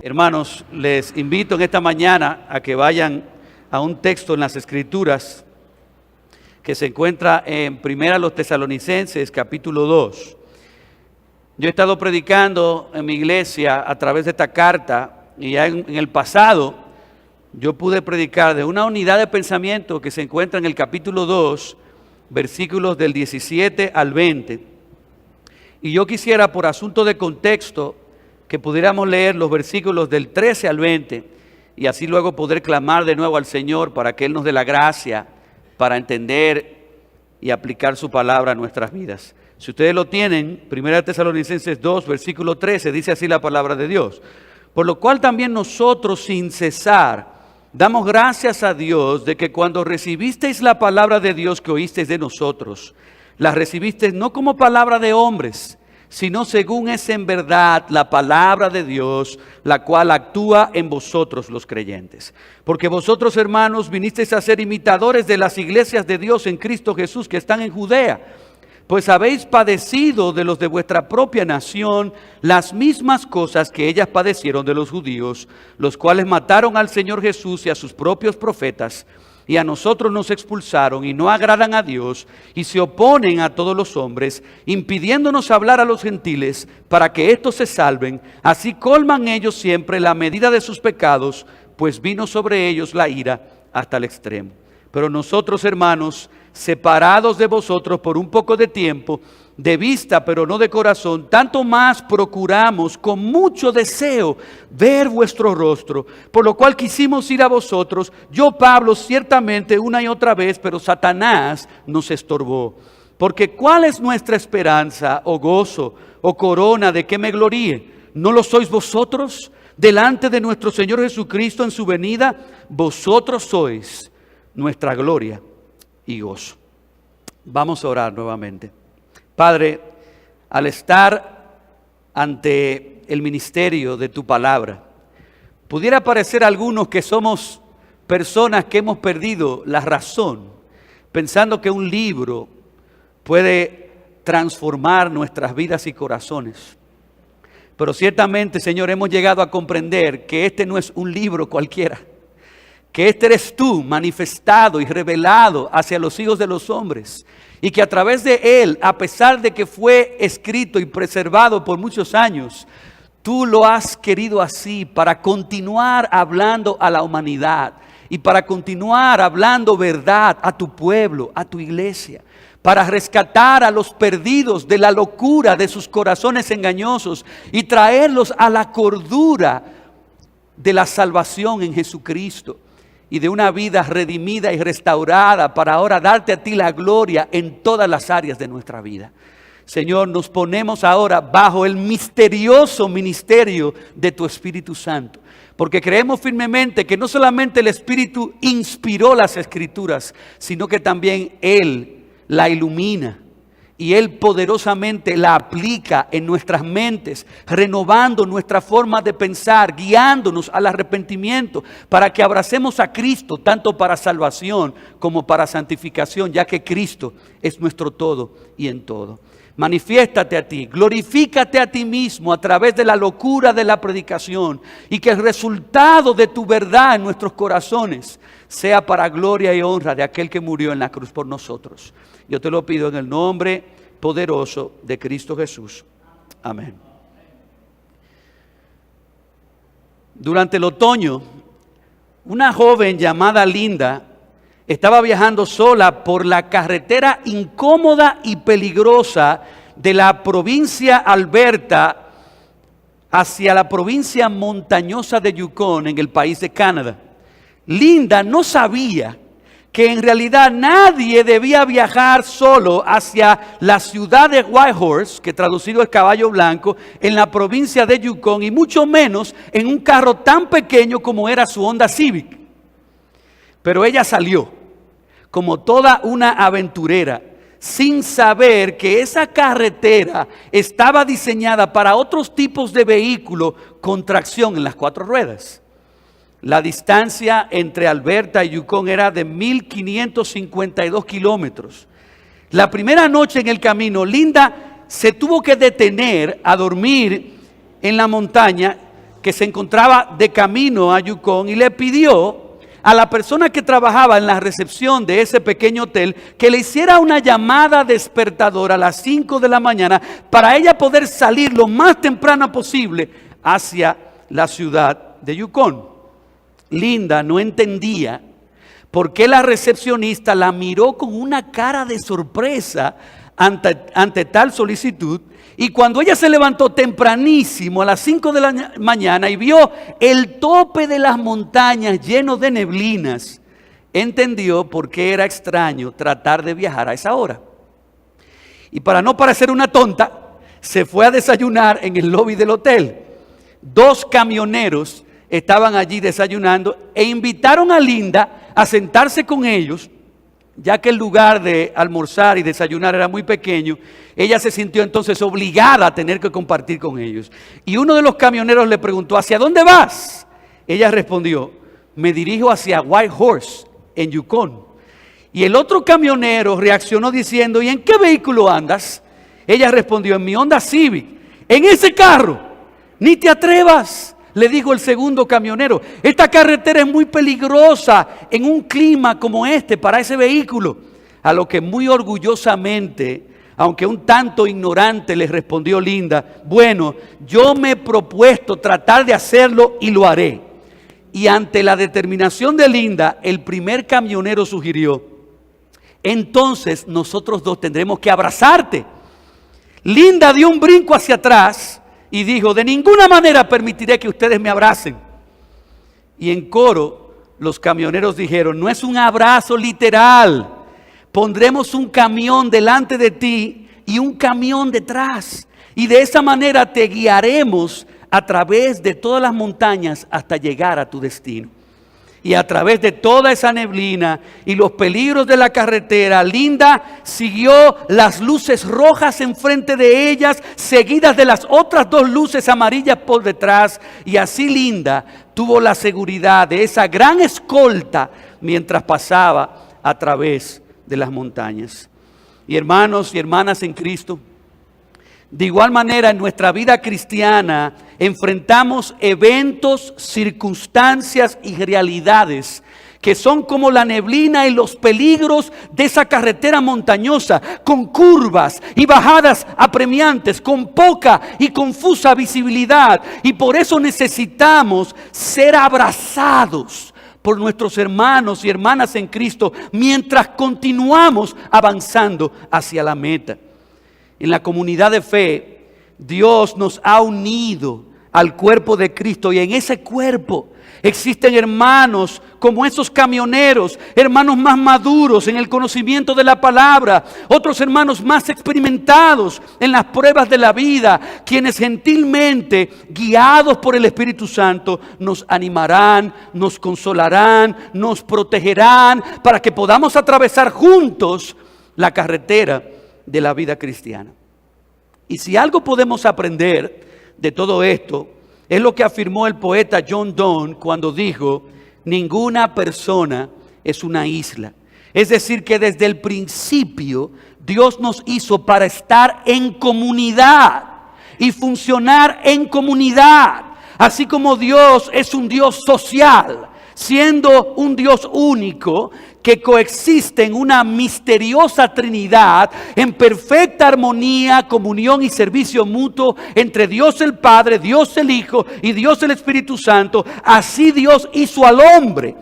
Hermanos, les invito en esta mañana a que vayan a un texto en las Escrituras que se encuentra en Primera los Tesalonicenses, capítulo 2. Yo he estado predicando en mi iglesia a través de esta carta y ya en el pasado yo pude predicar de una unidad de pensamiento que se encuentra en el capítulo 2, versículos del 17 al 20. Y yo quisiera, por asunto de contexto, que pudiéramos leer los versículos del 13 al 20 y así luego poder clamar de nuevo al Señor para que Él nos dé la gracia para entender y aplicar su palabra a nuestras vidas. Si ustedes lo tienen, 1 Tesalonicenses 2, versículo 13, dice así la palabra de Dios. Por lo cual también nosotros sin cesar damos gracias a Dios de que cuando recibisteis la palabra de Dios que oísteis de nosotros, la recibisteis no como palabra de hombres, sino según es en verdad la palabra de Dios, la cual actúa en vosotros los creyentes. Porque vosotros, hermanos, vinisteis a ser imitadores de las iglesias de Dios en Cristo Jesús que están en Judea, pues habéis padecido de los de vuestra propia nación las mismas cosas que ellas padecieron de los judíos, los cuales mataron al Señor Jesús y a sus propios profetas, y a nosotros nos expulsaron y no agradan a Dios y se oponen a todos los hombres, impidiéndonos hablar a los gentiles para que éstos se salven. Así colman ellos siempre la medida de sus pecados, pues vino sobre ellos la ira hasta el extremo. Pero nosotros, hermanos, separados de vosotros por un poco de tiempo, de vista pero no de corazón, tanto más procuramos con mucho deseo ver vuestro rostro, por lo cual quisimos ir a vosotros, yo Pablo ciertamente una y otra vez, pero Satanás nos estorbó. Porque ¿cuál es nuestra esperanza o gozo o corona de que me gloríe? ¿No lo sois vosotros? Delante de nuestro Señor Jesucristo en su venida, vosotros sois nuestra gloria y gozo. Vamos a orar nuevamente. Padre, al estar ante el ministerio de tu palabra, pudiera parecer a algunos que somos personas que hemos perdido la razón, pensando que un libro puede transformar nuestras vidas y corazones. Pero ciertamente, Señor, hemos llegado a comprender que este no es un libro cualquiera, que este eres tú manifestado y revelado hacia los hijos de los hombres, y que a través de él, a pesar de que fue escrito y preservado por muchos años, tú lo has querido así para continuar hablando a la humanidad y para continuar hablando verdad a tu pueblo, a tu iglesia, para rescatar a los perdidos de la locura de sus corazones engañosos y traerlos a la cordura de la salvación en Jesucristo y de una vida redimida y restaurada para ahora darte a ti la gloria en todas las áreas de nuestra vida. Señor, nos ponemos ahora bajo el misterioso ministerio de tu Espíritu Santo, porque creemos firmemente que no solamente el Espíritu inspiró las Escrituras, sino que también Él la ilumina y Él poderosamente la aplica en nuestras mentes, renovando nuestra forma de pensar, guiándonos al arrepentimiento para que abracemos a Cristo tanto para salvación como para santificación, ya que Cristo es nuestro todo y en todo. Manifiéstate a ti, glorifícate a ti mismo a través de la locura de la predicación y que el resultado de tu verdad en nuestros corazones sea para gloria y honra de aquel que murió en la cruz por nosotros. Yo te lo pido en el nombre poderoso de Cristo Jesús. Amén. Durante el otoño, una joven llamada Linda estaba viajando sola por la carretera incómoda y peligrosa de la provincia Alberta hacia la provincia montañosa de Yukon en el país de Canadá. Linda no sabía que en realidad nadie debía viajar solo hacia la ciudad de Whitehorse, que traducido es Caballo Blanco, en la provincia de Yukon, y mucho menos en un carro tan pequeño como era su Honda Civic. Pero ella salió como toda una aventurera, sin saber que esa carretera estaba diseñada para otros tipos de vehículos con tracción en las 4 ruedas. La distancia entre Alberta y Yukon era de 1,552 kilómetros. La primera noche en el camino, Linda se tuvo que detener a dormir en la montaña que se encontraba de camino a Yukon y le pidió a la persona que trabajaba en la recepción de ese pequeño hotel que le hiciera una llamada despertadora a las 5 de la mañana para ella poder salir lo más temprano posible hacia la ciudad de Yukon. Linda no entendía por qué la recepcionista la miró con una cara de sorpresa ante tal solicitud. Y cuando ella se levantó tempranísimo a las 5 de la mañana y vio el tope de las montañas lleno de neblinas, entendió por qué era extraño tratar de viajar a esa hora. Y para no parecer una tonta, se fue a desayunar en el lobby del hotel. 2 camioneros estaban allí desayunando e invitaron a Linda a sentarse con ellos. Ya que el lugar de almorzar y desayunar era muy pequeño, ella se sintió entonces obligada a tener que compartir con ellos. Y uno de los camioneros le preguntó: ¿hacia dónde vas? Ella respondió: me dirijo hacia Whitehorse, en Yukon. Y el otro camionero reaccionó diciendo: ¿y en qué vehículo andas? Ella respondió: en mi Honda Civic. ¿En ese carro? Ni te atrevas, le dijo el segundo camionero. Esta carretera es muy peligrosa en un clima como este para ese vehículo. A lo que muy orgullosamente, aunque un tanto ignorante, le respondió Linda: bueno, yo me he propuesto tratar de hacerlo y lo haré. Y ante la determinación de Linda, el primer camionero sugirió: entonces nosotros 2 tendremos que abrazarte. Linda dio un brinco hacia atrás y dijo: de ninguna manera permitiré que ustedes me abracen. Y en coro los camioneros dijeron: no es un abrazo literal. Pondremos un camión delante de ti y un camión detrás. Y de esa manera te guiaremos a través de todas las montañas hasta llegar a tu destino. Y a través de toda esa neblina y los peligros de la carretera, Linda siguió las luces rojas enfrente de ellas, seguidas de las otras 2 luces amarillas por detrás. Y así Linda tuvo la seguridad de esa gran escolta mientras pasaba a través de las montañas. Y hermanos y hermanas en Cristo, de igual manera en nuestra vida cristiana enfrentamos eventos, circunstancias y realidades que son como la neblina y los peligros de esa carretera montañosa, con curvas y bajadas apremiantes, con poca y confusa visibilidad. Y por eso necesitamos ser abrazados por nuestros hermanos y hermanas en Cristo mientras continuamos avanzando hacia la meta. En la comunidad de fe, Dios nos ha unido al cuerpo de Cristo, y en ese cuerpo existen hermanos como esos camioneros, hermanos más maduros en el conocimiento de la palabra, otros hermanos más experimentados en las pruebas de la vida, quienes gentilmente, guiados por el Espíritu Santo, nos animarán, nos consolarán, nos protegerán para que podamos atravesar juntos la carretera de la vida cristiana. Y si algo podemos aprender de todo esto, es lo que afirmó el poeta John Donne cuando dijo: ninguna persona es una isla. Es decir, que desde el principio Dios nos hizo para estar en comunidad y funcionar en comunidad. Así como Dios es un Dios social, siendo un Dios único que coexiste en una misteriosa Trinidad, en perfecta armonía, comunión y servicio mutuo entre Dios el Padre, Dios el Hijo y Dios el Espíritu Santo. Así Dios hizo al hombre,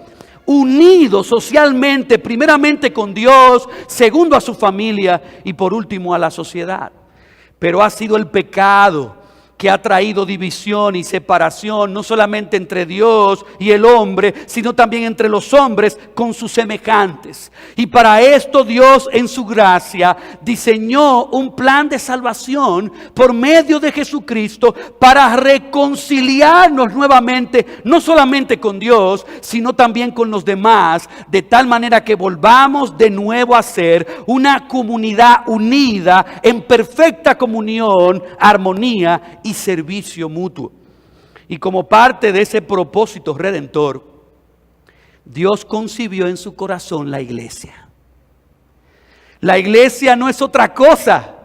unido socialmente, primeramente con Dios, segundo a su familia y por último a la sociedad. Pero ha sido el pecado que ha traído división y separación, no solamente entre Dios y el hombre, sino también entre los hombres con sus semejantes. Y para esto Dios en su gracia diseñó un plan de salvación por medio de Jesucristo para reconciliarnos nuevamente, no solamente con Dios, sino también con los demás, de tal manera que volvamos de nuevo a ser una comunidad unida en perfecta comunión, armonía y servicio mutuo. Y como parte de ese propósito redentor, Dios concibió en su corazón la iglesia. La iglesia no es otra cosa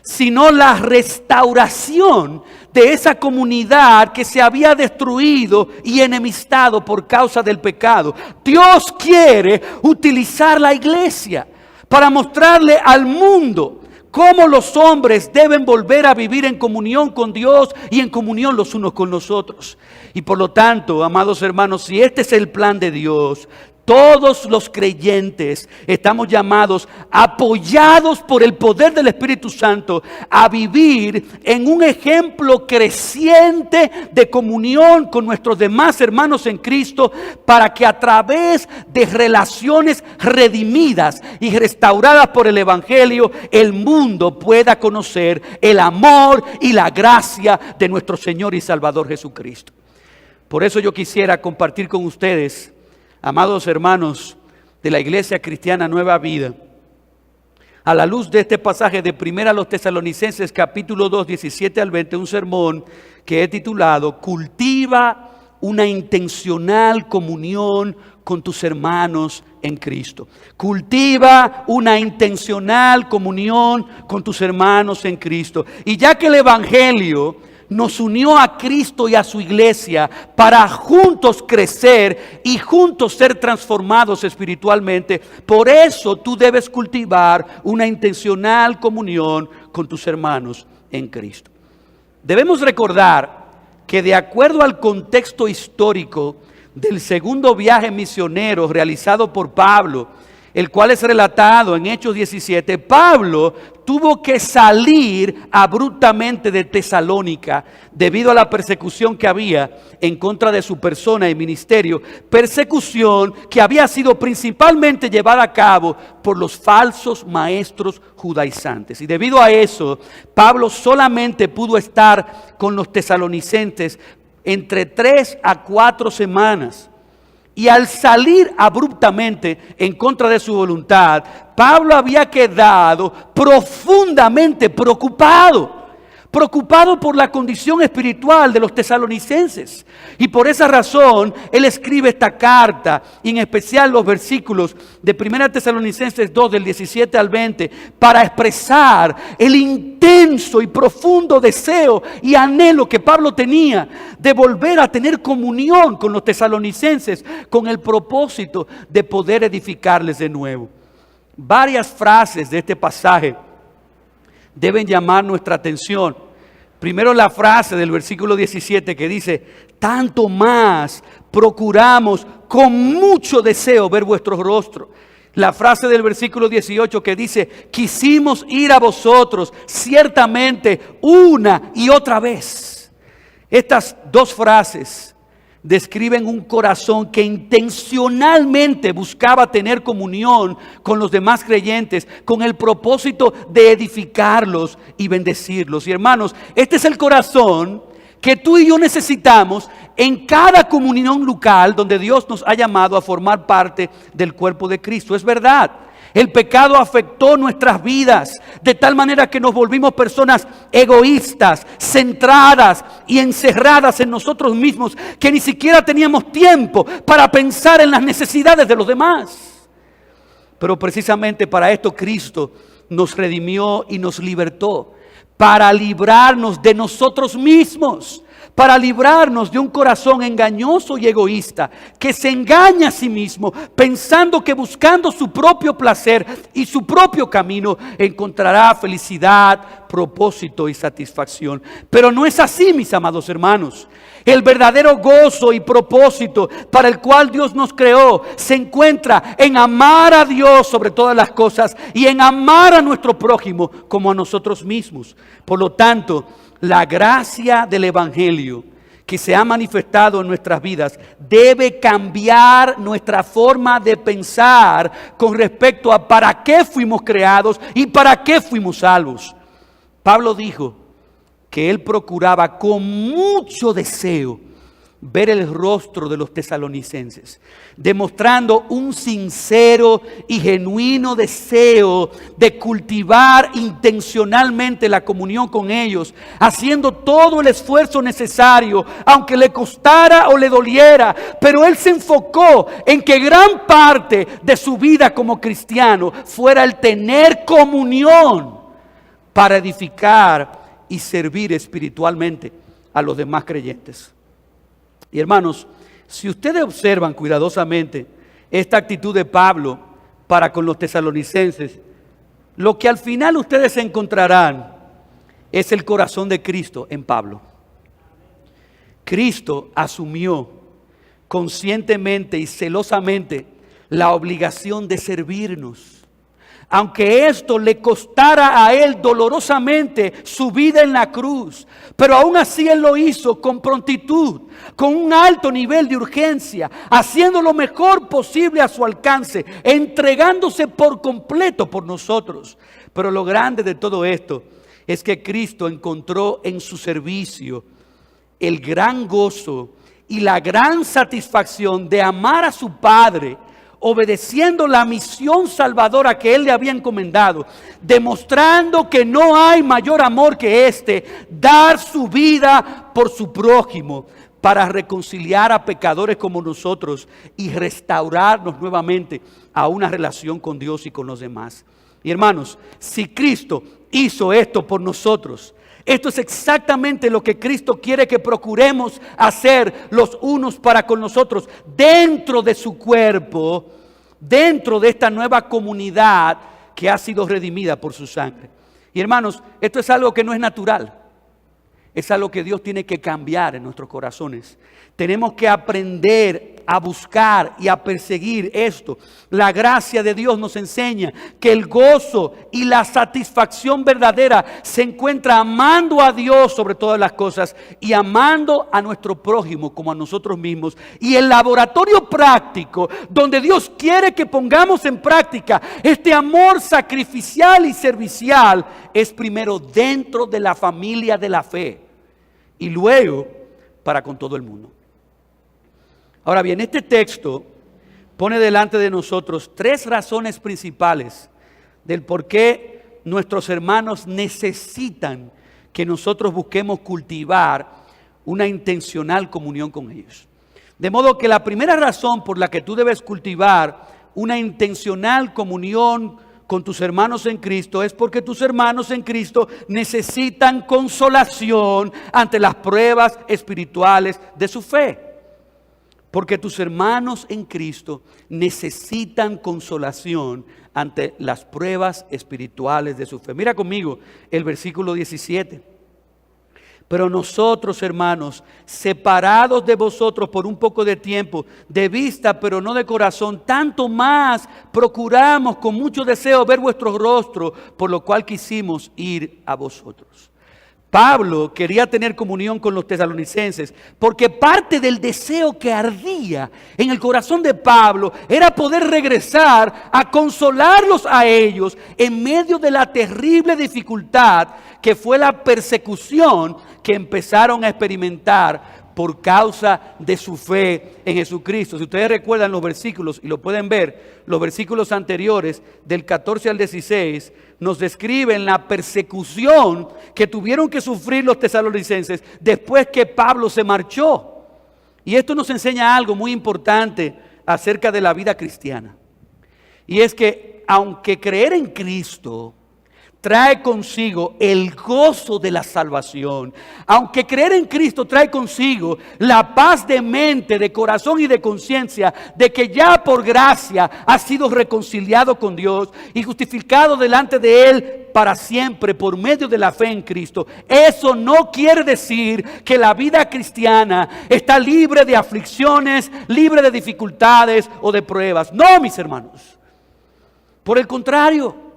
sino la restauración de esa comunidad que se había destruido y enemistado por causa del pecado. Dios quiere utilizar la iglesia para mostrarle al mundo cómo los hombres deben volver a vivir en comunión con Dios y en comunión los unos con los otros. Y por lo tanto, amados hermanos, si este es el plan de Dios, todos los creyentes estamos llamados, apoyados por el poder del Espíritu Santo, a vivir en un ejemplo creciente de comunión con nuestros demás hermanos en Cristo, para que a través de relaciones redimidas y restauradas por el Evangelio, el mundo pueda conocer el amor y la gracia de nuestro Señor y Salvador Jesucristo. Por eso yo quisiera compartir con ustedes, amados hermanos de la Iglesia Cristiana Nueva Vida, a la luz de este pasaje de 1 Tesalonicenses capítulo 2, 17 al 20, un sermón que he titulado Cultiva una intencional comunión con tus hermanos en Cristo. Cultiva una intencional comunión con tus hermanos en Cristo. Y ya que el Evangelio nos unió a Cristo y a su iglesia para juntos crecer y juntos ser transformados espiritualmente, por eso tú debes cultivar una intencional comunión con tus hermanos en Cristo. Debemos recordar que de acuerdo al contexto histórico del segundo viaje misionero realizado por Pablo, el cual es relatado en Hechos 17, Pablo tuvo que salir abruptamente de Tesalónica debido a la persecución que había en contra de su persona y ministerio, persecución que había sido principalmente llevada a cabo por los falsos maestros judaizantes. Y debido a eso, Pablo solamente pudo estar con los tesalonicenses entre 3 a 4 semanas. Y al salir abruptamente en contra de su voluntad, Pablo había quedado profundamente preocupado por la condición espiritual de los tesalonicenses. Y por esa razón, él escribe esta carta, y en especial los versículos de 1 Tesalonicenses 2, del 17 al 20, para expresar el intenso y profundo deseo y anhelo que Pablo tenía de volver a tener comunión con los tesalonicenses, con el propósito de poder edificarles de nuevo. Varias frases de este pasaje deben llamar nuestra atención. Primero, la frase del versículo 17 que dice: tanto más procuramos con mucho deseo ver vuestro rostro. La frase del versículo 18 que dice: quisimos ir a vosotros ciertamente una y otra vez. Estas dos frases describen un corazón que intencionalmente buscaba tener comunión con los demás creyentes, con el propósito de edificarlos y bendecirlos. Y hermanos, este es el corazón que tú y yo necesitamos en cada comunión local donde Dios nos ha llamado a formar parte del cuerpo de Cristo. Es verdad, el pecado afectó nuestras vidas de tal manera que nos volvimos personas egoístas, centradas y encerradas en nosotros mismos, que ni siquiera teníamos tiempo para pensar en las necesidades de los demás. Pero precisamente para esto Cristo nos redimió y nos libertó, para librarnos de nosotros mismos, para librarnos de un corazón engañoso y egoísta que se engaña a sí mismo, pensando que buscando su propio placer y su propio camino encontrará felicidad, propósito y satisfacción. Pero no es así, mis amados hermanos. El verdadero gozo y propósito para el cual Dios nos creó se encuentra en amar a Dios sobre todas las cosas y en amar a nuestro prójimo como a nosotros mismos. Por lo tanto, la gracia del Evangelio que se ha manifestado en nuestras vidas debe cambiar nuestra forma de pensar con respecto a para qué fuimos creados y para qué fuimos salvos. Pablo dijo que él procuraba con mucho deseo ver el rostro de los tesalonicenses, demostrando un sincero y genuino deseo de cultivar intencionalmente la comunión con ellos, haciendo todo el esfuerzo necesario, aunque le costara o le doliera. Pero él se enfocó en que gran parte de su vida como cristiano fuera el tener comunión para edificar y servir espiritualmente. a los demás creyentes. Y hermanos, si ustedes observan cuidadosamente esta actitud de Pablo para con los tesalonicenses, lo que al final ustedes encontrarán es el corazón de Cristo en Pablo. Cristo asumió conscientemente y celosamente la obligación de servirnos, aunque esto le costara a él dolorosamente su vida en la cruz. Pero aún así él lo hizo con prontitud, con un alto nivel de urgencia, haciendo lo mejor posible a su alcance, entregándose por completo por nosotros. Pero lo grande de todo esto es que Cristo encontró en su servicio el gran gozo y la gran satisfacción de amar a su Padre, obedeciendo la misión salvadora que Él le había encomendado, demostrando que no hay mayor amor que este, dar su vida por su prójimo, para reconciliar a pecadores como nosotros y restaurarnos nuevamente a una relación con Dios y con los demás. Y hermanos, si Cristo hizo esto por nosotros, esto es exactamente lo que Cristo quiere que procuremos hacer los unos para con los otros, dentro de su cuerpo, dentro de esta nueva comunidad que ha sido redimida por su sangre. Y hermanos, esto es algo que no es natural, es algo que Dios tiene que cambiar en nuestros corazones. Tenemos que aprender a buscar y a perseguir esto. La gracia de Dios nos enseña que el gozo y la satisfacción verdadera se encuentra amando a Dios sobre todas las cosas y amando a nuestro prójimo como a nosotros mismos. Y el laboratorio práctico donde Dios quiere que pongamos en práctica este amor sacrificial y servicial es primero dentro de la familia de la fe y luego para con todo el mundo. Ahora bien, este texto pone delante de nosotros tres razones principales del por qué nuestros hermanos necesitan que nosotros busquemos cultivar una intencional comunión con ellos. De modo que la primera razón por la que tú debes cultivar una intencional comunión con tus hermanos en Cristo es porque tus hermanos en Cristo necesitan consolación ante las pruebas espirituales de su fe. Porque tus hermanos en Cristo necesitan consolación ante las pruebas espirituales de su fe. Mira conmigo el versículo 17. Pero nosotros, hermanos, separados de vosotros por un poco de tiempo, de vista pero no de corazón, tanto más procuramos con mucho deseo ver vuestro rostro, por lo cual quisimos ir a vosotros. Pablo quería tener comunión con los tesalonicenses porque parte del deseo que ardía en el corazón de Pablo era poder regresar a consolarlos a ellos en medio de la terrible dificultad que fue la persecución que empezaron a experimentar por causa de su fe en Jesucristo. Si ustedes recuerdan los versículos, y lo pueden ver, los versículos anteriores, del 14 al 16, nos describen la persecución que tuvieron que sufrir los tesalonicenses después que Pablo se marchó. Y esto nos enseña algo muy importante acerca de la vida cristiana. Y es que aunque creer en Cristo trae consigo el gozo de la salvación, aunque creer en Cristo trae consigo la paz de mente, de corazón y de conciencia, de que ya por gracia ha sido reconciliado con Dios y justificado delante de Él para siempre por medio de la fe en Cristo, eso no quiere decir que la vida cristiana está libre de aflicciones, libre de dificultades o de pruebas. No, mis hermanos. Por el contrario,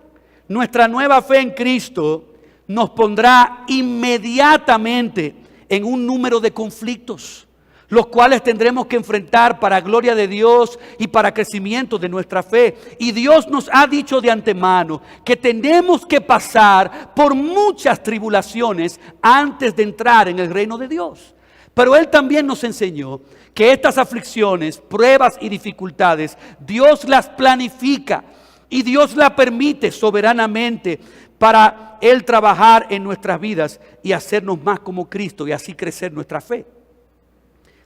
nuestra nueva fe en Cristo nos pondrá inmediatamente en un número de conflictos, los cuales tendremos que enfrentar para gloria de Dios y para crecimiento de nuestra fe. Y Dios nos ha dicho de antemano que tenemos que pasar por muchas tribulaciones antes de entrar en el reino de Dios. Pero Él también nos enseñó que estas aflicciones, pruebas y dificultades, Dios las planifica. Y Dios la permite soberanamente para Él trabajar en nuestras vidas y hacernos más como Cristo y así crecer nuestra fe.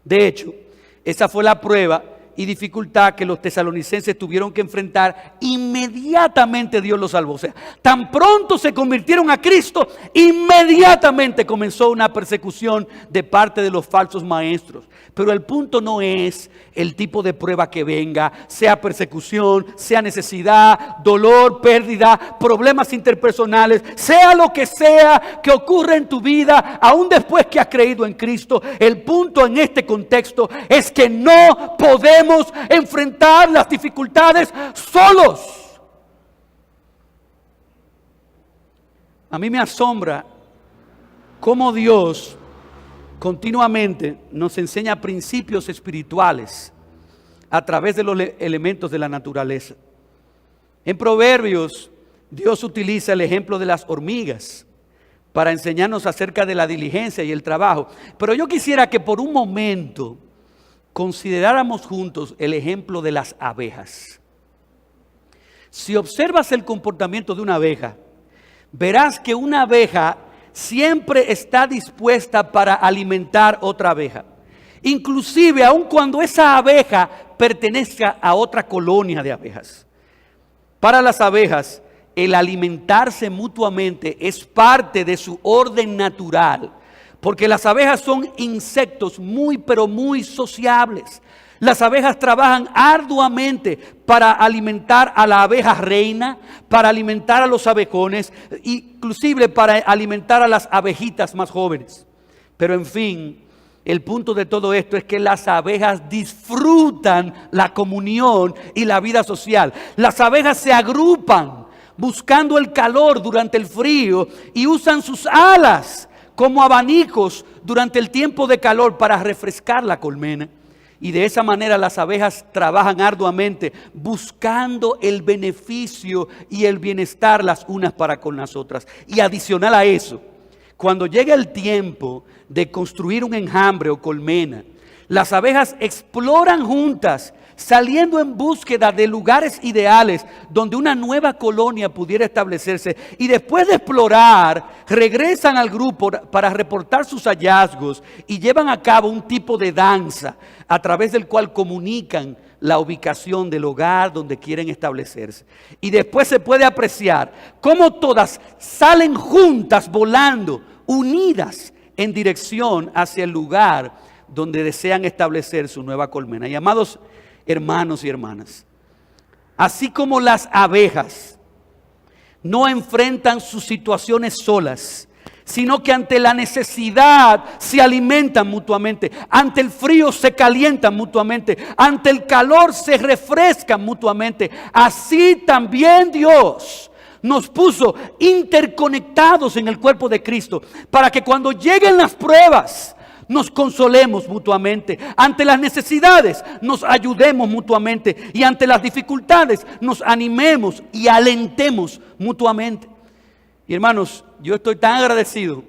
De hecho, esa fue la prueba y dificultad que los tesalonicenses tuvieron que enfrentar, inmediatamente Dios los salvó. O sea, tan pronto se convirtieron a Cristo, inmediatamente comenzó una persecución de parte de los falsos maestros. Pero el punto no es el tipo de prueba que venga, sea persecución, sea necesidad, dolor, pérdida, problemas interpersonales, sea lo que sea que ocurra en tu vida, aún después que has creído en Cristo. El punto en este contexto es que no podemos enfrentar las dificultades solos. A mí me asombra cómo Dios continuamente nos enseña principios espirituales a través de los elementos de la naturaleza. En Proverbios, Dios utiliza el ejemplo de las hormigas para enseñarnos acerca de la diligencia y el trabajo. Pero yo quisiera que por un momento consideráramos juntos el ejemplo de las abejas. Si observas el comportamiento de una abeja, verás que una abeja siempre está dispuesta para alimentar otra abeja. Inclusive aun cuando esa abeja pertenezca a otra colonia de abejas. Para las abejas, el alimentarse mutuamente es parte de su orden natural. Porque las abejas son insectos muy pero muy sociables. Las abejas trabajan arduamente para alimentar a la abeja reina, para alimentar a los abejones, inclusive para alimentar a las abejitas más jóvenes. Pero en fin, el punto de todo esto es que las abejas disfrutan la comunión y la vida social. Las abejas se agrupan buscando el calor durante el frío y usan sus alas como abanicos durante el tiempo de calor para refrescar la colmena. Y de esa manera las abejas trabajan arduamente buscando el beneficio y el bienestar las unas para con las otras. Y adicional a eso, cuando llega el tiempo de construir un enjambre o colmena, las abejas exploran juntas, saliendo en búsqueda de lugares ideales donde una nueva colonia pudiera establecerse. Y después de explorar, regresan al grupo para reportar sus hallazgos y llevan a cabo un tipo de danza a través del cual comunican la ubicación del hogar donde quieren establecerse. Y después se puede apreciar cómo todas salen juntas volando, unidas en dirección hacia el lugar donde desean establecer su nueva colmena. Y amados hermanos y hermanas, así como las abejas no enfrentan sus situaciones solas, sino que ante la necesidad se alimentan mutuamente, ante el frío se calientan mutuamente, ante el calor se refrescan mutuamente, así también Dios nos puso interconectados en el cuerpo de Cristo, para que cuando lleguen las pruebas nos consolemos mutuamente, ante las necesidades nos ayudemos mutuamente y ante las dificultades nos animemos y alentemos mutuamente. Y hermanos, yo estoy tan agradecido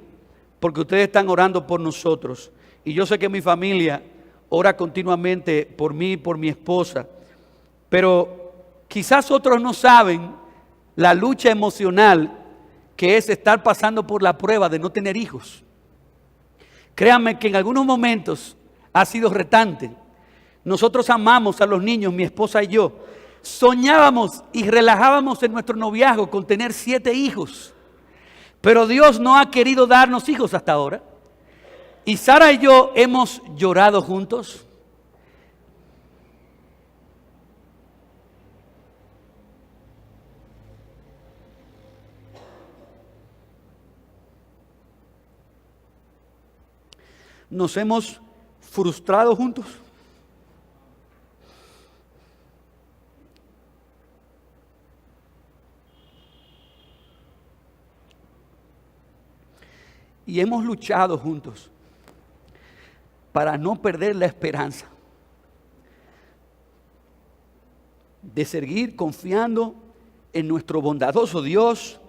porque ustedes están orando por nosotros, y yo sé que mi familia ora continuamente por mí y por mi esposa, pero quizás otros no saben la lucha emocional que es estar pasando por la prueba de no tener hijos. Créanme que en algunos momentos ha sido retante. Nosotros amamos a los niños, mi esposa y yo. Soñábamos y relajábamos en nuestro noviazgo con tener 7 hijos. Pero Dios no ha querido darnos hijos hasta ahora. Y Sara y yo hemos llorado juntos. Nos hemos frustrado juntos. Y hemos luchado juntos para no perder la esperanza de seguir confiando en nuestro bondadoso Dios,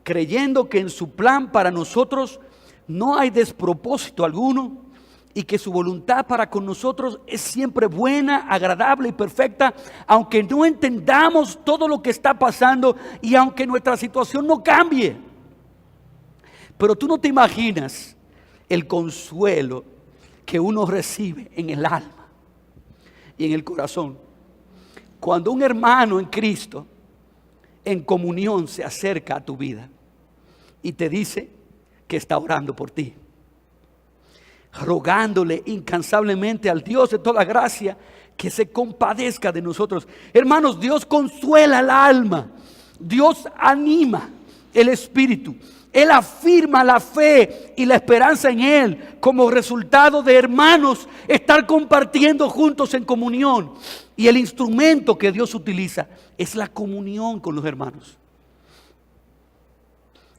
creyendo que en su plan para nosotros no hay despropósito alguno y que su voluntad para con nosotros es siempre buena, agradable y perfecta, aunque no entendamos todo lo que está pasando y aunque nuestra situación no cambie. Pero tú no te imaginas el consuelo que uno recibe en el alma y en el corazón. Cuando un hermano en Cristo, en comunión, se acerca a tu vida y te dice que está orando por ti, rogándole incansablemente al Dios de toda gracia que se compadezca de nosotros. Hermanos, Dios consuela el alma, Dios anima el espíritu, Él afirma la fe y la esperanza en Él como resultado de, hermanos, estar compartiendo juntos en comunión. Y el instrumento que Dios utiliza es la comunión con los hermanos.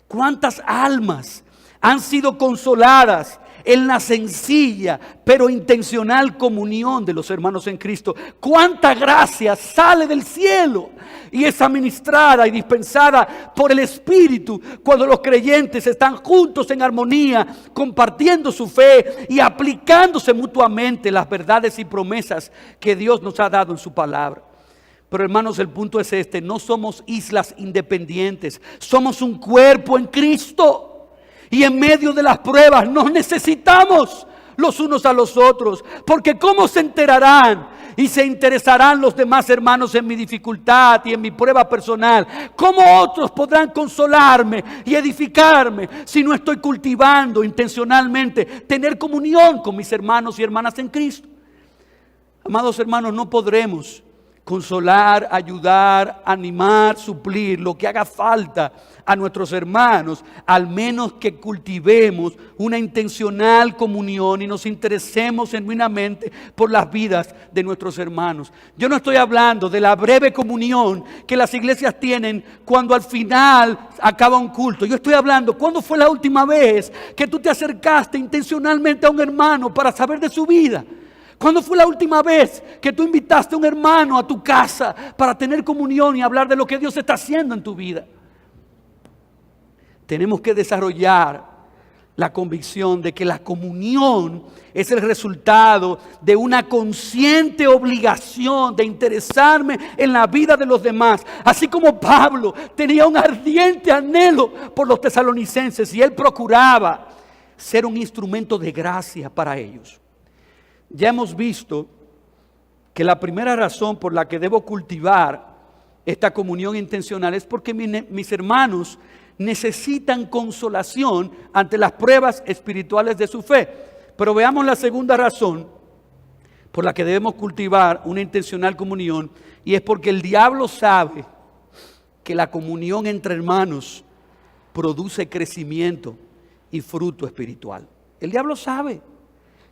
¿Cuántas almas han sido consoladas en la sencilla pero intencional comunión de los hermanos en Cristo? ¿Cuánta gracia sale del cielo y es administrada y dispensada por el Espíritu cuando los creyentes están juntos en armonía, compartiendo su fe y aplicándose mutuamente las verdades y promesas que Dios nos ha dado en su palabra? Pero hermanos, el punto es este: no somos islas independientes, somos un cuerpo en Cristo. Y en medio de las pruebas nos necesitamos los unos a los otros. Porque ¿cómo se enterarán y se interesarán los demás hermanos en mi dificultad y en mi prueba personal? ¿Cómo otros podrán consolarme y edificarme si no estoy cultivando intencionalmente tener comunión con mis hermanos y hermanas en Cristo? Amados hermanos, no podremos consolar, ayudar, animar, suplir lo que haga falta a nuestros hermanos, al menos que cultivemos una intencional comunión y nos interesemos genuinamente por las vidas de nuestros hermanos. Yo no estoy hablando de la breve comunión que las iglesias tienen cuando al final acaba un culto. Yo estoy hablando, ¿cuándo fue la última vez que tú te acercaste intencionalmente a un hermano para saber de su vida? ¿Cuándo fue la última vez que tú invitaste a un hermano a tu casa para tener comunión y hablar de lo que Dios está haciendo en tu vida? Tenemos que desarrollar la convicción de que la comunión es el resultado de una consciente obligación de interesarme en la vida de los demás. Así como Pablo tenía un ardiente anhelo por los tesalonicenses y él procuraba ser un instrumento de gracia para ellos. Ya hemos visto que la primera razón por la que debo cultivar esta comunión intencional es porque mis hermanos necesitan consolación ante las pruebas espirituales de su fe. Pero veamos la segunda razón por la que debemos cultivar una intencional comunión, y es porque el diablo sabe que la comunión entre hermanos produce crecimiento y fruto espiritual. El diablo sabe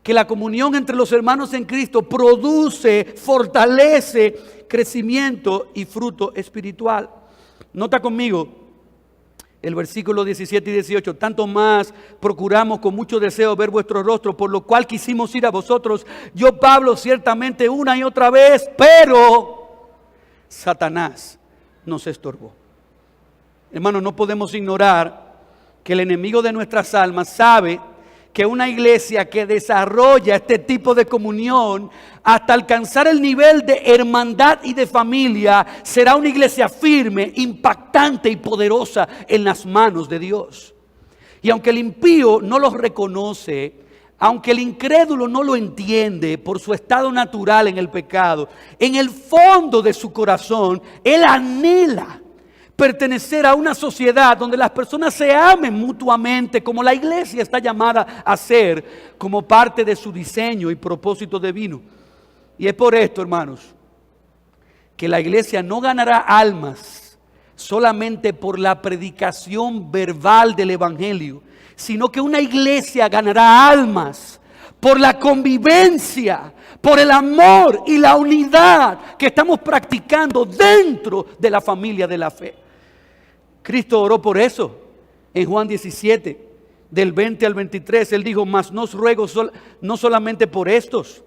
que la comunión entre los hermanos en Cristo produce, fortalece crecimiento y fruto espiritual. Nota conmigo el versículo 17 y 18. Tanto más procuramos con mucho deseo ver vuestro rostro, por lo cual quisimos ir a vosotros. Yo, Pablo, ciertamente una y otra vez, pero Satanás nos estorbó. Hermanos, no podemos ignorar que el enemigo de nuestras almas sabe que una iglesia que desarrolla este tipo de comunión hasta alcanzar el nivel de hermandad y de familia será una iglesia firme, impactante y poderosa en las manos de Dios. Y aunque el impío no los reconoce, aunque el incrédulo no lo entiende por su estado natural en el pecado, en el fondo de su corazón él anhela pertenecer a una sociedad donde las personas se amen mutuamente, como la iglesia está llamada a ser, como parte de su diseño y propósito divino. Y es por esto, hermanos, que la iglesia no ganará almas solamente por la predicación verbal del evangelio, sino que una iglesia ganará almas por la convivencia, por el amor y la unidad que estamos practicando dentro de la familia de la fe. Cristo oró por eso en Juan 17, del 20 al 23. Él dijo: mas no os ruego no solamente por estos,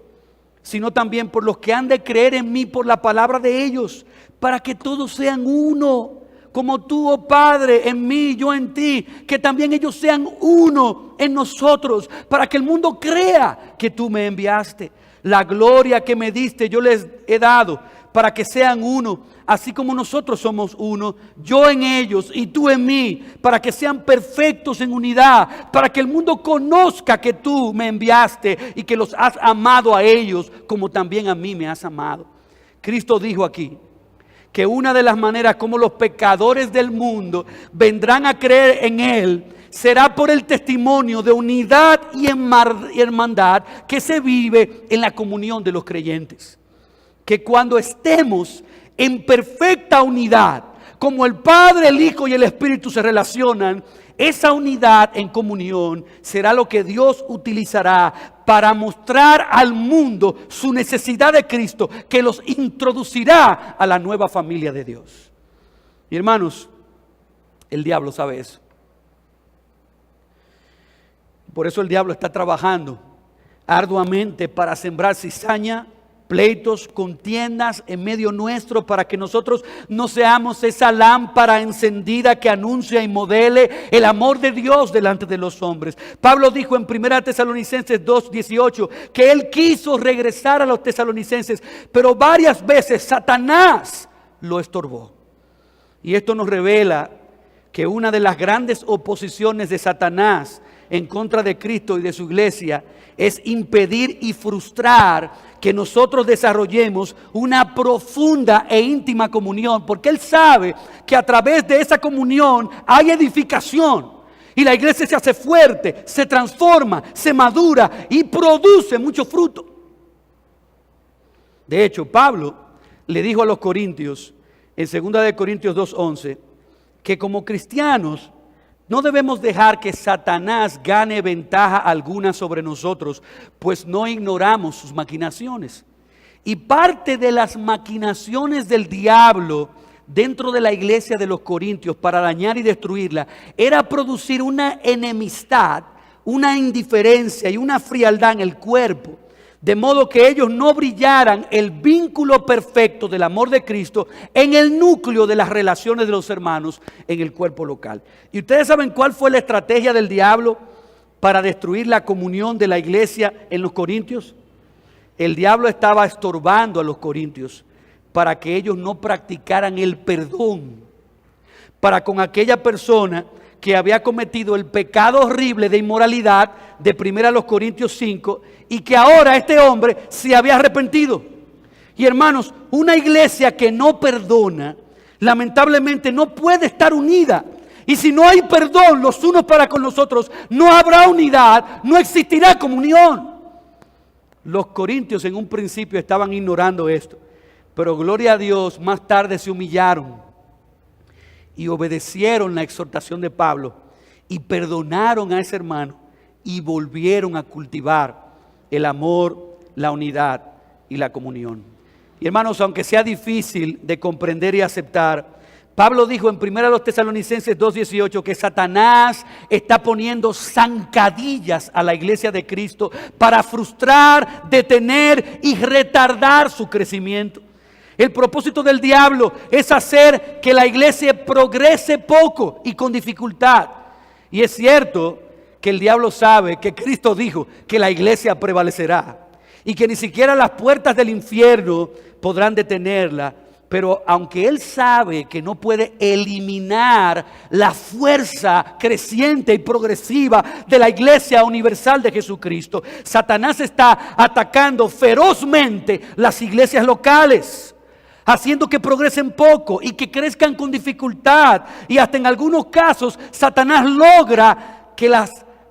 sino también por los que han de creer en mí por la palabra de ellos, para que todos sean uno, como tú, oh Padre, en mí, yo en ti, que también ellos sean uno en nosotros, para que el mundo crea que tú me enviaste. La gloria que me diste yo les he dado, para que sean uno, así como nosotros somos uno, yo en ellos y tú en mí, para que sean perfectos en unidad, para que el mundo conozca que tú me enviaste y que los has amado a ellos como también a mí me has amado. Cristo dijo aquí que una de las maneras como los pecadores del mundo vendrán a creer en Él será por el testimonio de unidad y hermandad que se vive en la comunión de los creyentes. Que cuando estemos en perfecta unidad, como el Padre, el Hijo y el Espíritu se relacionan, esa unidad en comunión será lo que Dios utilizará para mostrar al mundo su necesidad de Cristo, que los introducirá a la nueva familia de Dios. Y hermanos, el diablo sabe eso. Por eso el diablo está trabajando arduamente para sembrar cizaña, pleitos, contiendas en medio nuestro, para que nosotros no seamos esa lámpara encendida que anuncia y modele el amor de Dios delante de los hombres. Pablo dijo en 1 Tesalonicenses 2:18 que él quiso regresar a los tesalonicenses, pero varias veces Satanás lo estorbó. Y esto nos revela que una de las grandes oposiciones de Satanás en contra de Cristo y de su iglesia es impedir y frustrar que nosotros desarrollemos una profunda e íntima comunión, porque él sabe que a través de esa comunión hay edificación y la iglesia se hace fuerte, se transforma, se madura y produce mucho fruto. De hecho, Pablo le dijo a los corintios en 2 Corintios 2:11 que como cristianos no debemos dejar que Satanás gane ventaja alguna sobre nosotros, pues no ignoramos sus maquinaciones. Y parte de las maquinaciones del diablo dentro de la iglesia de los Corintios para dañar y destruirla era producir una enemistad, una indiferencia y una frialdad en el cuerpo, de modo que ellos no brillaran el vínculo perfecto del amor de Cristo en el núcleo de las relaciones de los hermanos en el cuerpo local. ¿Y ustedes saben cuál fue la estrategia del diablo para destruir la comunión de la iglesia en los Corintios? El diablo estaba estorbando a los corintios para que ellos no practicaran el perdón para con aquella persona que había cometido el pecado horrible de inmoralidad de 1 Corintios 5 y que ahora este hombre se había arrepentido. Y hermanos, una iglesia que no perdona, lamentablemente no puede estar unida. Y si no hay perdón los unos para con los otros, no habrá unidad, no existirá comunión. Los corintios en un principio estaban ignorando esto, pero gloria a Dios, más tarde se humillaron y obedecieron la exhortación de Pablo y perdonaron a ese hermano y volvieron a cultivar el amor, la unidad y la comunión. Y hermanos, aunque sea difícil de comprender y aceptar, Pablo dijo en 1 Tesalonicenses 2:18 que Satanás está poniendo zancadillas a la iglesia de Cristo para frustrar, detener y retardar su crecimiento. El propósito del diablo es hacer que la iglesia progrese poco y con dificultad. Y es cierto que el diablo sabe que Cristo dijo que la iglesia prevalecerá y que ni siquiera las puertas del infierno podrán detenerla. Pero aunque él sabe que no puede eliminar la fuerza creciente y progresiva de la iglesia universal de Jesucristo, Satanás está atacando ferozmente las iglesias locales, haciendo que progresen poco y que crezcan con dificultad. Y hasta en algunos casos Satanás logra que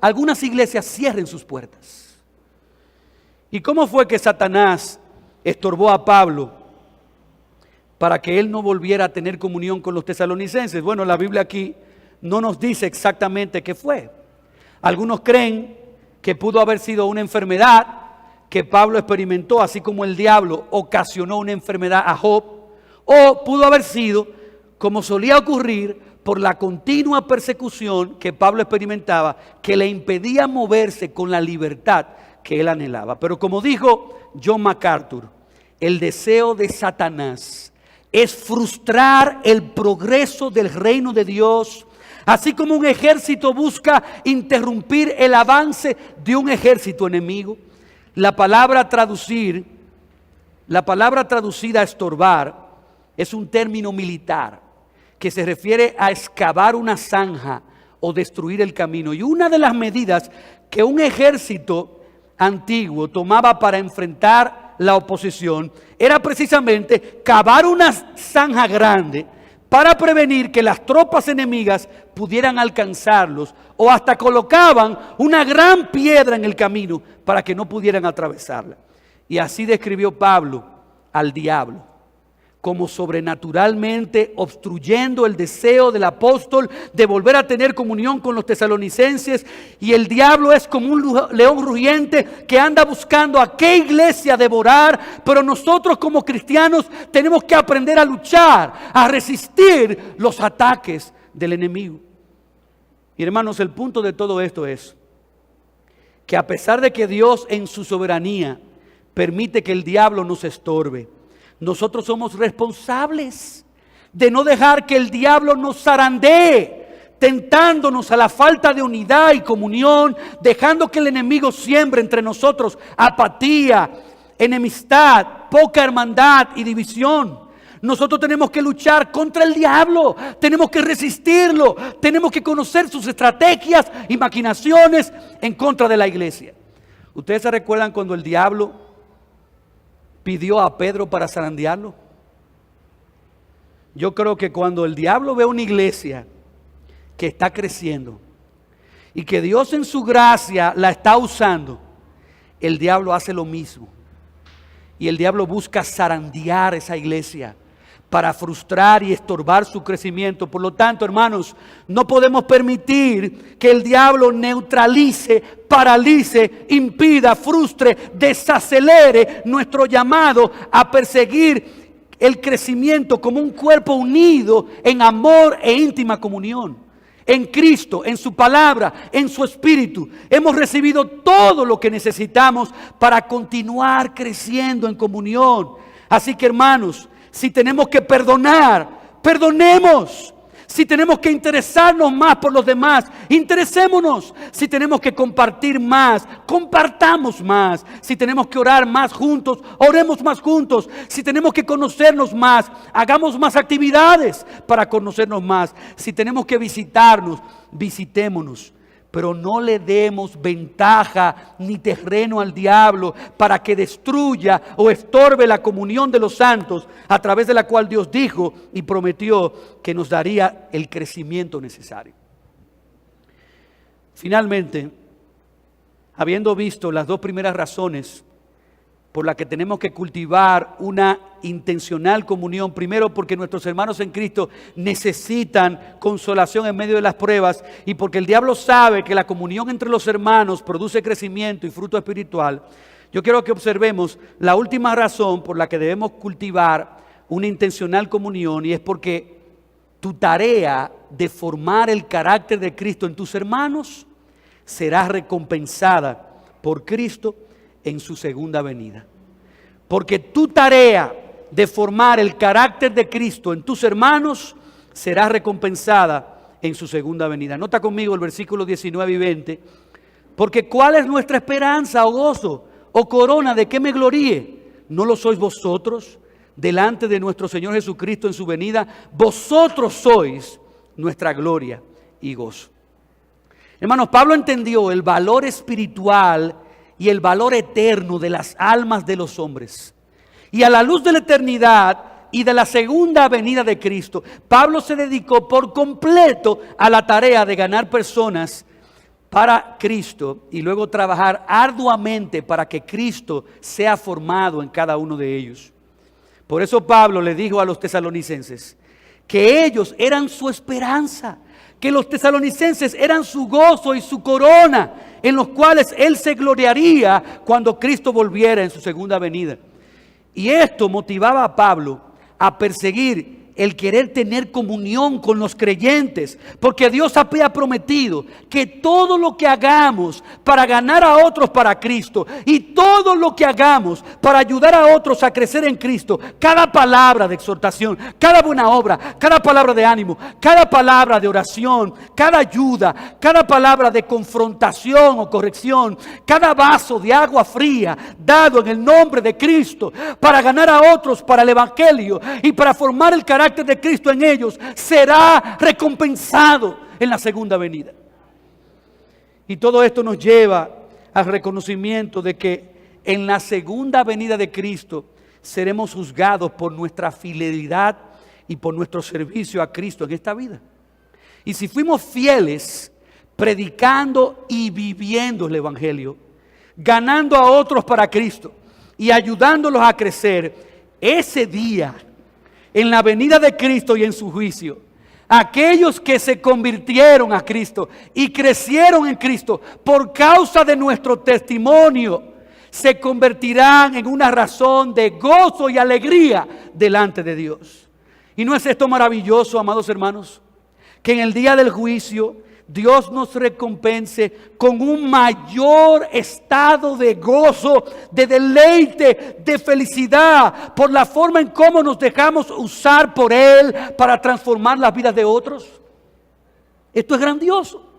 algunas iglesias cierren sus puertas. ¿Y cómo fue que Satanás estorbó a Pablo para que él no volviera a tener comunión con los tesalonicenses? Bueno, la Biblia aquí no nos dice exactamente qué fue. Algunos creen que pudo haber sido una enfermedad que Pablo experimentó, así como el diablo ocasionó una enfermedad a Job, o pudo haber sido, como solía ocurrir, por la continua persecución que Pablo experimentaba, que le impedía moverse con la libertad que él anhelaba. Pero como dijo John MacArthur, el deseo de Satanás es frustrar el progreso del reino de Dios. Así como un ejército busca interrumpir el avance de un ejército enemigo. La palabra traducida estorbar es un término militar que se refiere a excavar una zanja o destruir el camino. Y una de las medidas que un ejército antiguo tomaba para enfrentar la oposición era precisamente cavar una zanja grande para prevenir que las tropas enemigas pudieran alcanzarlos, o hasta colocaban una gran piedra en el camino para que no pudieran atravesarla. Y así describió Pablo al diablo, como sobrenaturalmente obstruyendo el deseo del apóstol de volver a tener comunión con los tesalonicenses. Y el diablo es como un león rugiente que anda buscando a qué iglesia devorar. Pero nosotros como cristianos tenemos que aprender a luchar, a resistir los ataques del enemigo. Y hermanos, el punto de todo esto es que a pesar de que Dios en su soberanía permite que el diablo nos estorbe, nosotros somos responsables de no dejar que el diablo nos zarandee, tentándonos a la falta de unidad y comunión, dejando que el enemigo siembre entre nosotros apatía, enemistad, poca hermandad y división. Nosotros tenemos que luchar contra el diablo, tenemos que resistirlo, tenemos que conocer sus estrategias y maquinaciones en contra de la iglesia. ¿Ustedes se recuerdan cuando el diablo pidió a Pedro para zarandearlo? Yo creo que cuando el diablo ve una iglesia que está creciendo y que Dios en su gracia la está usando, el diablo hace lo mismo. Y el diablo busca zarandear esa iglesia para frustrar y estorbar su crecimiento. Por lo tanto, hermanos, no podemos permitir que el diablo neutralice, paralice, impida, frustre, desacelere nuestro llamado a perseguir el crecimiento como un cuerpo unido en amor e íntima comunión. En Cristo, en su palabra, en su espíritu. Hemos recibido todo lo que necesitamos para continuar creciendo en comunión. Así que, hermanos, si tenemos que perdonar, perdonemos. Si tenemos que interesarnos más por los demás, interesémonos. Si tenemos que compartir más, compartamos más. Si tenemos que orar más juntos, oremos más juntos. Si tenemos que conocernos más, hagamos más actividades para conocernos más. Si tenemos que visitarnos, visitémonos. Pero no le demos ventaja ni terreno al diablo para que destruya o estorbe la comunión de los santos, a través de la cual Dios dijo y prometió que nos daría el crecimiento necesario. Finalmente, habiendo visto las dos primeras razones por las que tenemos que cultivar una intencional comunión, primero porque nuestros hermanos en Cristo necesitan consolación en medio de las pruebas, y porque el diablo sabe que la comunión entre los hermanos produce crecimiento y fruto espiritual, yo quiero que observemos la última razón por la que debemos cultivar una intencional comunión, y es porque tu tarea de formar el carácter de Cristo en tus hermanos será recompensada por Cristo en su segunda venida. Porque tu tarea de formar el carácter de Cristo en tus hermanos será recompensada en su segunda venida. Nota conmigo el versículo 19 y 20. Porque ¿cuál es nuestra esperanza o gozo o corona de que me gloríe? ¿No lo sois vosotros delante de nuestro Señor Jesucristo en su venida? Vosotros sois nuestra gloria y gozo. Hermanos, Pablo entendió el valor espiritual y el valor eterno de las almas de los hombres. Y a la luz de la eternidad y de la segunda venida de Cristo, Pablo se dedicó por completo a la tarea de ganar personas para Cristo y luego trabajar arduamente para que Cristo sea formado en cada uno de ellos. Por eso Pablo le dijo a los tesalonicenses que ellos eran su esperanza, que los tesalonicenses eran su gozo y su corona, en los cuales él se gloriaría cuando Cristo volviera en su segunda venida. Y esto motivaba a Pablo a perseguir el querer tener comunión con los creyentes, porque Dios había prometido que todo lo que hagamos para ganar a otros para Cristo y todo lo que hagamos para ayudar a otros a crecer en Cristo, cada palabra de exhortación, cada buena obra, cada palabra de ánimo, cada palabra de oración, cada ayuda, cada palabra de confrontación o corrección, cada vaso de agua fría dado en el nombre de Cristo para ganar a otros para el Evangelio y para formar el carácter de Cristo en ellos, será recompensado en la segunda venida. Y todo esto nos lleva al reconocimiento de que en la segunda venida de Cristo seremos juzgados por nuestra fidelidad y por nuestro servicio a Cristo en esta vida. Y si fuimos fieles predicando y viviendo el Evangelio, ganando a otros para Cristo y ayudándolos a crecer, ese día, en la venida de Cristo y en su juicio, aquellos que se convirtieron a Cristo y crecieron en Cristo por causa de nuestro testimonio, se convertirán en una razón de gozo y alegría delante de Dios. ¿Y no es esto maravilloso, amados hermanos? Que en el día del juicio Dios nos recompense con un mayor estado de gozo, de deleite, de felicidad, por la forma en cómo nos dejamos usar por Él para transformar las vidas de otros. Esto es grandioso.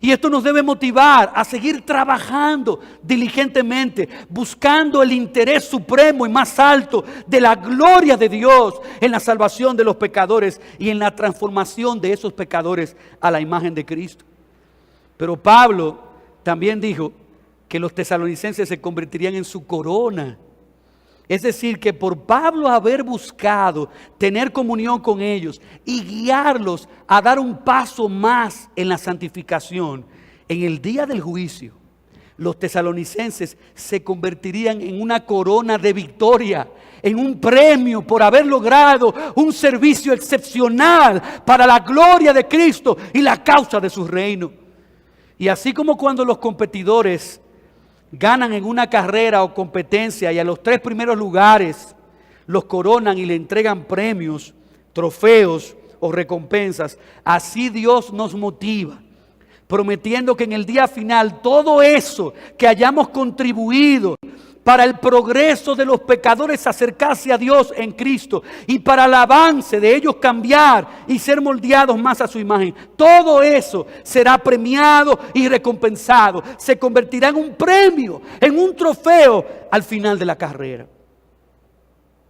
Y esto nos debe motivar a seguir trabajando diligentemente, buscando el interés supremo y más alto de la gloria de Dios en la salvación de los pecadores y en la transformación de esos pecadores a la imagen de Cristo. Pero Pablo también dijo que los tesalonicenses se convertirían en su corona. Es decir, que por Pablo haber buscado tener comunión con ellos y guiarlos a dar un paso más en la santificación, en el día del juicio, los tesalonicenses se convertirían en una corona de victoria, en un premio por haber logrado un servicio excepcional para la gloria de Cristo y la causa de su reino. Y así como cuando los competidores ganan en una carrera o competencia y a los 3 primeros lugares los coronan y le entregan premios, trofeos o recompensas, así Dios nos motiva, prometiendo que en el día final todo eso que hayamos contribuido para el progreso de los pecadores acercarse a Dios en Cristo y para el avance de ellos cambiar y ser moldeados más a su imagen, todo eso será premiado y recompensado, se convertirá en un premio, en un trofeo al final de la carrera.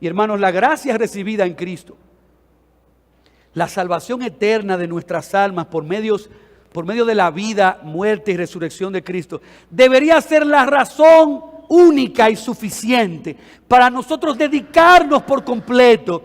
Y hermanos, la gracia recibida en Cristo, la salvación eterna de nuestras almas por medio de la vida, muerte y resurrección de Cristo, debería ser la razón única y suficiente para nosotros dedicarnos por completo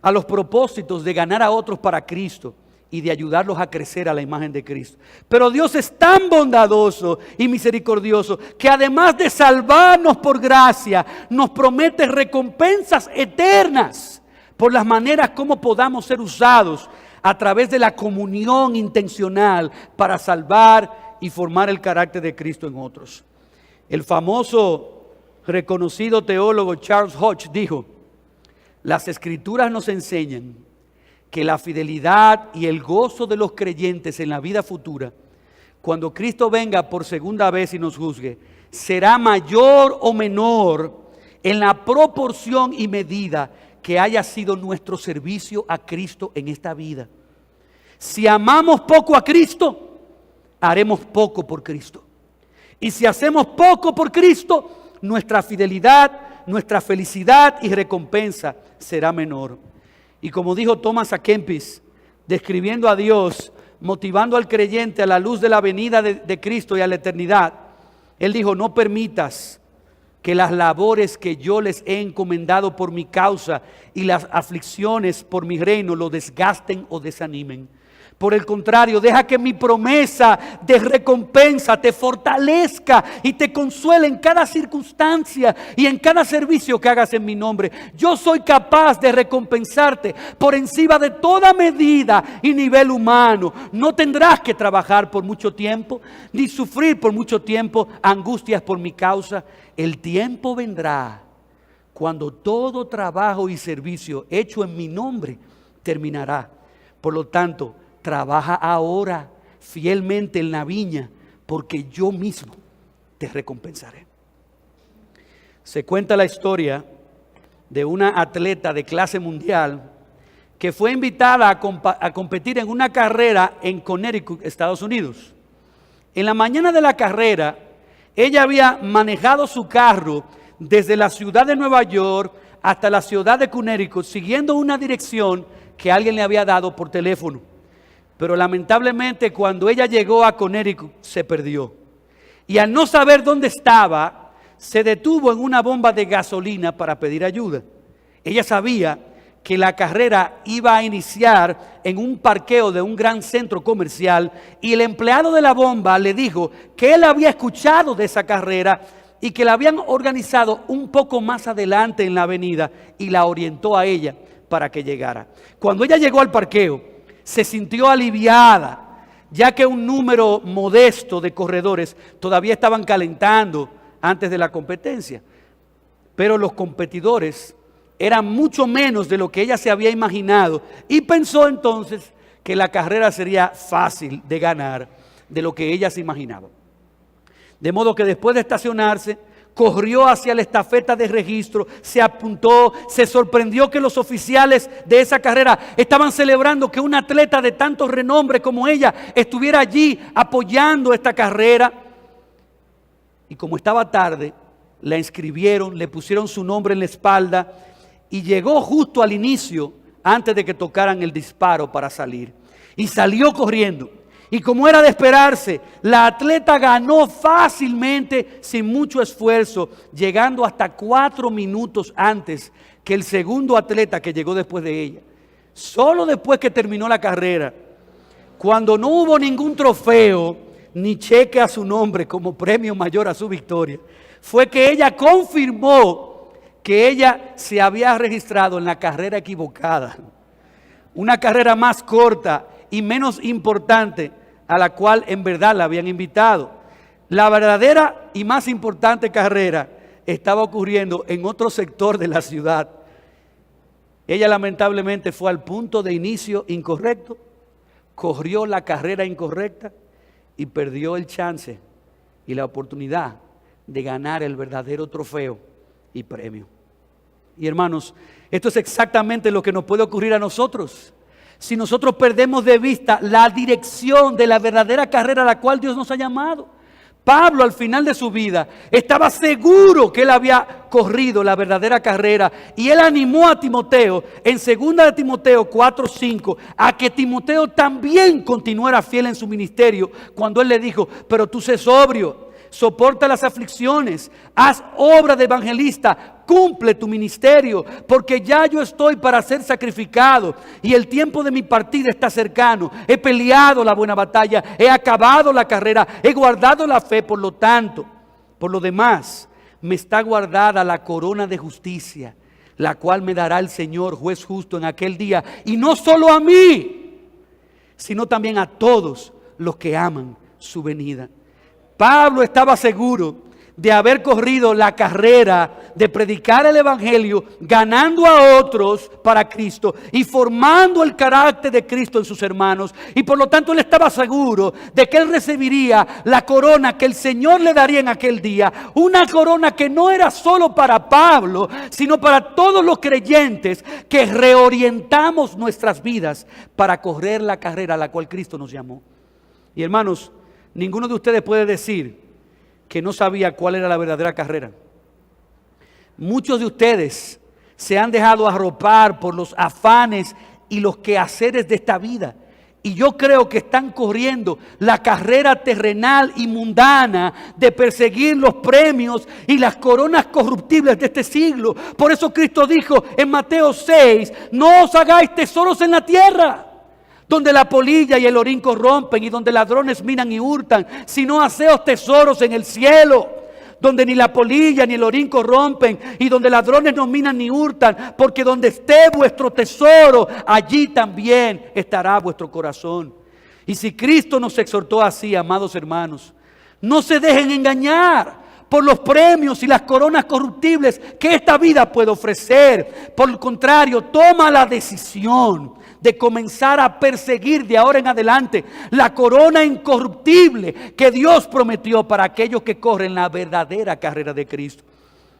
a los propósitos de ganar a otros para Cristo y de ayudarlos a crecer a la imagen de Cristo. Pero Dios es tan bondadoso y misericordioso que además de salvarnos por gracia, nos promete recompensas eternas por las maneras como podamos ser usados a través de la comunión intencional para salvar y formar el carácter de Cristo en otros. El famoso, reconocido teólogo Charles Hodge dijo: las Escrituras nos enseñan que la fidelidad y el gozo de los creyentes en la vida futura, cuando Cristo venga por segunda vez y nos juzgue, será mayor o menor en la proporción y medida que haya sido nuestro servicio a Cristo en esta vida. Si amamos poco a Cristo, haremos poco por Cristo. Y si hacemos poco por Cristo, nuestra fidelidad, nuestra felicidad y recompensa será menor. Y como dijo Thomas A. Kempis, describiendo a Dios, motivando al creyente a la luz de la venida de Cristo y a la eternidad, él dijo: no permitas que las labores que yo les he encomendado por mi causa y las aflicciones por mi reino lo desgasten o desanimen. Por el contrario, deja que mi promesa de recompensa te fortalezca y te consuele en cada circunstancia y en cada servicio que hagas en mi nombre. Yo soy capaz de recompensarte por encima de toda medida y nivel humano. No tendrás que trabajar por mucho tiempo, ni sufrir por mucho tiempo angustias por mi causa. El tiempo vendrá cuando todo trabajo y servicio hecho en mi nombre terminará. Por lo tanto, trabaja ahora fielmente en la viña, porque yo mismo te recompensaré. Se cuenta la historia de una atleta de clase mundial que fue invitada a competir en una carrera en Connecticut, Estados Unidos. En la mañana de la carrera, ella había manejado su carro desde la ciudad de Nueva York hasta la ciudad de Connecticut, siguiendo una dirección que alguien le había dado por teléfono. Pero lamentablemente cuando ella llegó a Connecticut se perdió. Y al no saber dónde estaba, se detuvo en una bomba de gasolina para pedir ayuda. Ella sabía que la carrera iba a iniciar en un parqueo de un gran centro comercial y el empleado de la bomba le dijo que él había escuchado de esa carrera y que la habían organizado un poco más adelante en la avenida y la orientó a ella para que llegara. Cuando ella llegó al parqueo, se sintió aliviada, ya que un número modesto de corredores todavía estaban calentando antes de la competencia. Pero los competidores eran mucho menos de lo que ella se había imaginado y pensó entonces que la carrera sería fácil de ganar de lo que ella se imaginaba. De modo que después de estacionarse, corrió hacia la estafeta de registro, se apuntó, se sorprendió que los oficiales de esa carrera estaban celebrando que un atleta de tanto renombre como ella estuviera allí apoyando esta carrera. Y como estaba tarde, la inscribieron, le pusieron su nombre en la espalda y llegó justo al inicio antes de que tocaran el disparo para salir. Y salió corriendo. Y como era de esperarse, la atleta ganó fácilmente, sin mucho esfuerzo, llegando hasta 4 minutos antes que el segundo atleta que llegó después de ella. Solo después que terminó la carrera, cuando no hubo ningún trofeo ni cheque a su nombre como premio mayor a su victoria, fue que ella confirmó que ella se había registrado en la carrera equivocada. Una carrera más corta y menos importante a la cual en verdad la habían invitado. La verdadera y más importante carrera estaba ocurriendo en otro sector de la ciudad. Ella lamentablemente fue al punto de inicio incorrecto, corrió la carrera incorrecta y perdió el chance y la oportunidad de ganar el verdadero trofeo y premio. Y hermanos, esto es exactamente lo que nos puede ocurrir a nosotros. Si nosotros perdemos de vista la dirección de la verdadera carrera a la cual Dios nos ha llamado. Pablo al final de su vida estaba seguro que él había corrido la verdadera carrera y él animó a Timoteo en 2 de Timoteo 4:5 a que Timoteo también continuara fiel en su ministerio cuando él le dijo, pero tú sé sobrio, soporta las aflicciones, haz obra de evangelista, cumple tu ministerio, porque ya yo estoy para ser sacrificado y el tiempo de mi partida está cercano. He peleado la buena batalla, he acabado la carrera, he guardado la fe. Por lo tanto, por lo demás, me está guardada la corona de justicia, la cual me dará el Señor, juez justo, en aquel día. Y no solo a mí, sino también a todos los que aman su venida. Pablo estaba seguro de haber corrido la carrera de predicar el evangelio, ganando a otros para Cristo y formando el carácter de Cristo en sus hermanos. Y por lo tanto él estaba seguro de que él recibiría la corona que el Señor le daría en aquel día. Una corona que no era solo para Pablo, sino para todos los creyentes que reorientamos nuestras vidas para correr la carrera a la cual Cristo nos llamó. Y hermanos, ninguno de ustedes puede decir que no sabía cuál era la verdadera carrera. Muchos de ustedes se han dejado arropar por los afanes y los quehaceres de esta vida. Y yo creo que están corriendo la carrera terrenal y mundana de perseguir los premios y las coronas corruptibles de este siglo. Por eso Cristo dijo en Mateo 6, no os hagáis tesoros en la tierra, donde la polilla y el orín corrompen y donde ladrones minan y hurtan, sino haceos tesoros en el cielo, donde ni la polilla ni el orín corrompen y donde ladrones no minan ni hurtan, porque donde esté vuestro tesoro, allí también estará vuestro corazón. Y si Cristo nos exhortó así, amados hermanos, no se dejen engañar por los premios y las coronas corruptibles que esta vida puede ofrecer. Por el contrario, toma la decisión de comenzar a perseguir de ahora en adelante la corona incorruptible que Dios prometió para aquellos que corren la verdadera carrera de Cristo.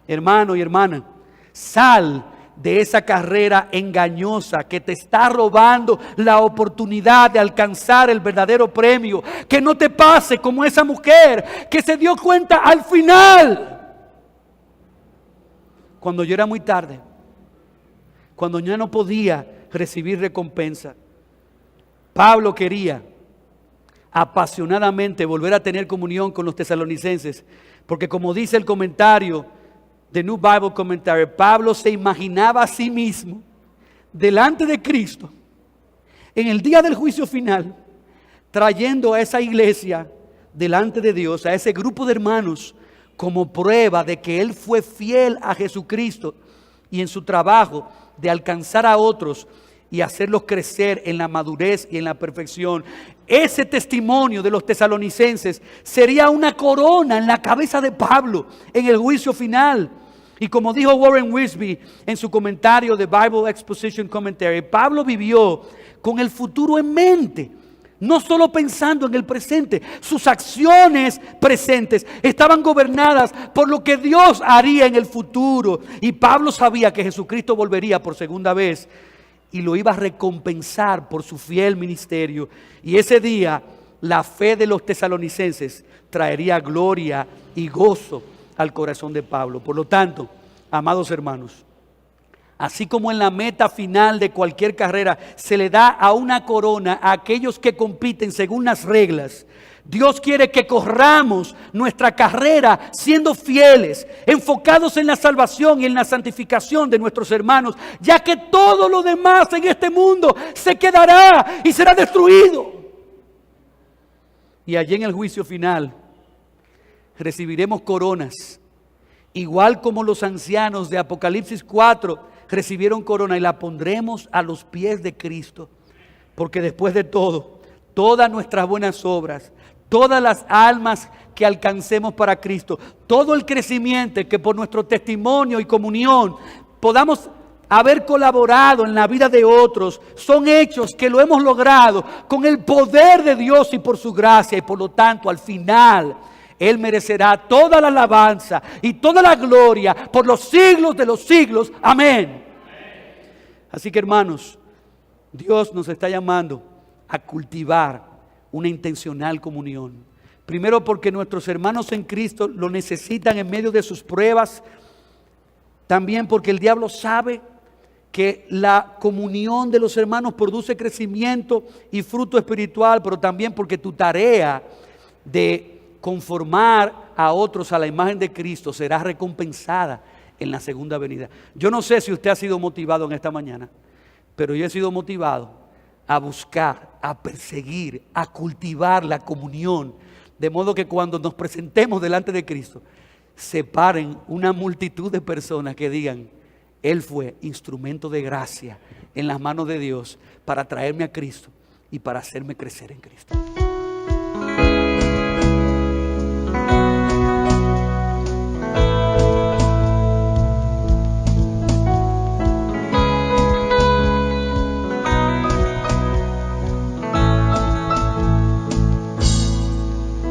Hermano y hermana, sal de esa carrera engañosa que te está robando la oportunidad de alcanzar el verdadero premio. Que no te pase como esa mujer que se dio cuenta al final, cuando ya era muy tarde, cuando ya no podía recibir recompensa. Pablo quería apasionadamente volver a tener comunión con los tesalonicenses, porque como dice el comentario The New Bible Commentary, Pablo se imaginaba a sí mismo delante de Cristo en el día del juicio final, trayendo a esa iglesia delante de Dios, a ese grupo de hermanos, como prueba de que él fue fiel a Jesucristo y en su trabajo de alcanzar a otros y hacerlos crecer en la madurez y en la perfección. Ese testimonio de los tesalonicenses sería una corona en la cabeza de Pablo en el juicio final. Y como dijo Warren Wiersbe en su comentario de Bible Exposition Commentary, Pablo vivió con el futuro en mente, no solo pensando en el presente. Sus acciones presentes estaban gobernadas por lo que Dios haría en el futuro. Y Pablo sabía que Jesucristo volvería por segunda vez y lo iba a recompensar por su fiel ministerio. Y ese día la fe de los tesalonicenses traería gloria y gozo al corazón de Pablo. Por lo tanto, amados hermanos, así como en la meta final de cualquier carrera se le da a una corona a aquellos que compiten según las reglas, Dios quiere que corramos nuestra carrera siendo fieles, enfocados en la salvación y en la santificación de nuestros hermanos, ya que todo lo demás en este mundo se quedará y será destruido. Y allí en el juicio final recibiremos coronas, igual como los ancianos de Apocalipsis 4 recibieron corona, y la pondremos a los pies de Cristo. Porque después de todo, todas nuestras buenas obras, todas las almas que alcancemos para Cristo, todo el crecimiento que por nuestro testimonio y comunión podamos haber colaborado en la vida de otros, son hechos que lo hemos logrado con el poder de Dios y por su gracia. Y por lo tanto, al final, Él merecerá toda la alabanza y toda la gloria por los siglos de los siglos. Amén. Así que, hermanos, Dios nos está llamando a cultivar una intencional comunión. Primero, porque nuestros hermanos en Cristo lo necesitan en medio de sus pruebas. También porque el diablo sabe que la comunión de los hermanos produce crecimiento y fruto espiritual, pero también porque tu tarea de conformar a otros a la imagen de Cristo será recompensada en la segunda venida. Yo no sé si usted ha sido motivado en esta mañana, pero yo he sido motivado a buscar, a perseguir, a cultivar la comunión, de modo que cuando nos presentemos delante de Cristo, se paren una multitud de personas que digan: Él fue instrumento de gracia en las manos de Dios para traerme a Cristo y para hacerme crecer en Cristo.